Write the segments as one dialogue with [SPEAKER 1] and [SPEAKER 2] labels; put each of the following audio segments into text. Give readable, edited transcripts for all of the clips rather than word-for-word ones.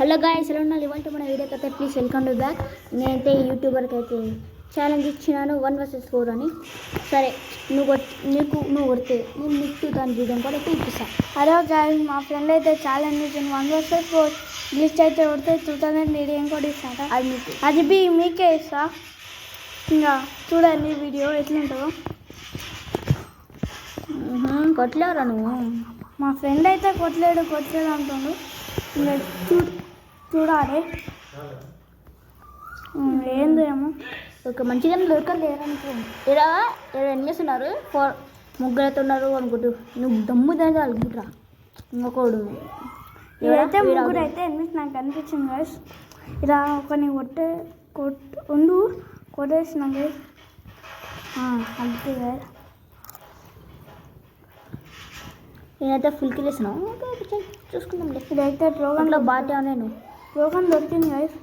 [SPEAKER 1] Hello guys, ఎలా ఉన్నారు? ఇవాళ మన వీడియోకి అయితే ప్లీజ్ వెల్కమ్ టు బ్యాక్. నేనైతే యూట్యూబర్కి అయితే ఛాలెంజ్ ఇచ్చినాను 1 vs 4 అని. సరే, నువ్వు కొడితే నేను నీకు దాని వీడియో కూడా అయితే ఇప్పిస్తాను.
[SPEAKER 2] హలో గాయ్స్, మా ఫ్రెండ్ అయితే ఛాలెంజ్ ఇచ్చింది 1 vs 4 లిస్ట్ అయితే కొడితే 2000 వీడియో కూడా ఇస్తాను. అది మీకే ఇస్తా. ఇంకా చూడండి వీడియో ఎట్లుంటుందో.
[SPEAKER 1] కొట్టలేవురా నువ్వు?
[SPEAKER 2] మా ఫ్రెండ్ అయితే కొట్టలేడు అంటుండు. ఇంకా చూడాలి ఏందేమో.
[SPEAKER 1] ఒక మంచిగా దొరకలేరనుకో. ఇలా ఎనిమిస్ ఉన్నారు, 4 ముగ్గురు అయితే ఉన్నారు అనుకుంటూ. నువ్వు దమ్ము దాకా అనుకుంటురా. ఇంకొకడు
[SPEAKER 2] ఇదైతే ముగ్గురు అయితే ఎనిమిస్ నాకు అనిపించింది గైస్. ఇలా ఒకరిని కొట్టేసినాం గైస్. అంతే గైస్.
[SPEAKER 1] నేనైతే ఫుల్ కిల్ వేసినావు. చూసుకుందాం.
[SPEAKER 2] ఇదైతే
[SPEAKER 1] రోగన్లో బాగా నేను
[SPEAKER 2] రోగన్ దొరికింది గైస్.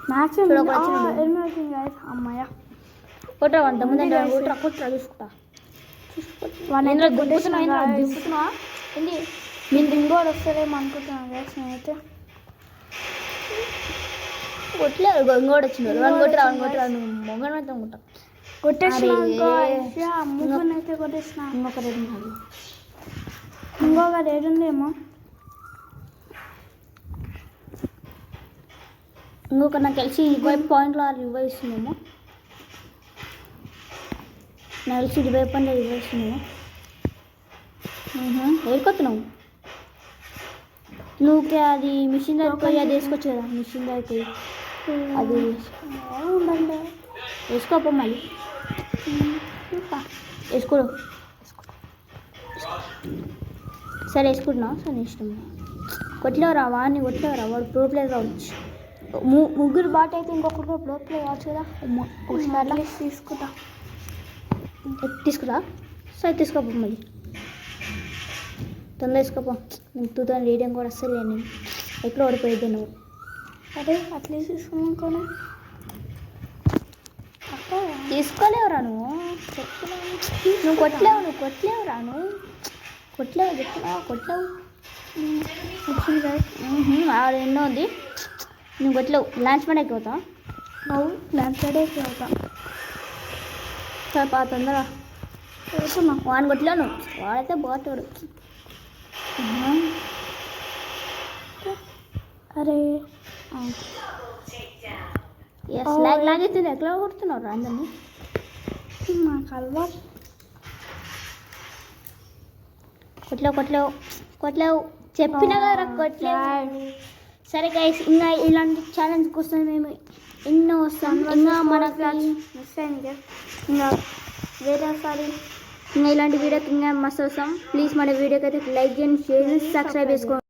[SPEAKER 2] మ్యాక్స్ వచ్చింది గైస్. అమ్మాయ
[SPEAKER 1] కొట్టరా అంత ముందు కొట్టరా చూసుకుంటా.
[SPEAKER 2] ఏంటి నేను రింగోడ్ వస్తారేమో అనుకుంటున్నాను గైస్. నేనైతే
[SPEAKER 1] కొట్టలేదు. ఇంకోటి వచ్చింది. కొట్టరా నువ్వు మొగన్ అయితే అనుకుంటా.
[SPEAKER 2] కొట్టేసిన ముగ్గురినైతే కొట్టేసిన. ఇంకొక రేట్ ఉందేమో.
[SPEAKER 1] ఇంకొక నాకు తెలిసి 20 పాయింట్లు రివైవ్ ఇస్తుందేమో. నాకు తెలిసి 20 పాయింట్లు రివైవ్ ఇస్తుందేమో. ఏడుకొస్తున్నావు నువ్వుకి. అది మిషన్ దగ్గరికి పోయి అది వేసుకోవచ్చు కదా. మిషన్ దగ్గరికి అది
[SPEAKER 2] ఉండండి.
[SPEAKER 1] వేసుకోపో మళ్ళీ. వేసుకోడు. సరే వేసుకుంటున్నావు. సరే ఇష్టం. కొట్టలేవురా వాడిని, కొట్టలేవురా. వాడు ప్రో ప్లేయర్ కావచ్చు. ముగ్గురు బాట్ అయితే ఇంకొకరు ప్రో ప్లేయర్ కావచ్చు కదా. ఒకసారి తీసుకురా. సరే తీసుకోపో మళ్ళీ. తొందర తీసుకోపో. నేను 2000 రీడింగ్ కూడా వస్తుంది. నేను ఎట్లా ఓడిపోయేది నువ్వు.
[SPEAKER 2] అదే అట్లీస్ట్ తీసుకున్నాను.
[SPEAKER 1] తీసుకోలేవురా నువ్వు. కొట్టలేవు కొట్టలేవు. ఆడ ఎన్నో ఉంది. నువ్వు కొట్టలేవు. Launch pad ఎక్కిపోతావు.
[SPEAKER 2] నువ్వు లాంచ్ ప్యాడ్ ఎక్కిపోతావు.
[SPEAKER 1] సరే తొందరగా వేసుకున్నావు. వాడిని కొట్టలేవు నువ్వు. వాడైతే బాగుతాడు.
[SPEAKER 2] అరే
[SPEAKER 1] లాగైతుంది. ఎట్లా కొడుతున్నావు రా అందరినీ?
[SPEAKER 2] మాకు అలవాటు.
[SPEAKER 1] కొట్టలేవు చెప్పినా కదా కొట్టలేవు. సరే గైస్, ఇంకా ఇలాంటి ఛాలెంజ్ కోసం మేము ఎన్నో వస్తాం. ఇంకా మనకి
[SPEAKER 2] ఇంకా వేరేసారి
[SPEAKER 1] ఇంకా ఇలాంటి వీడియోకి ఇంకా మస్తు వస్తాం. ప్లీజ్ మన వీడియోకి అయితే లైక్ చేయండి, షేర్ చేసి సబ్స్క్రైబ్ చేసుకోండి.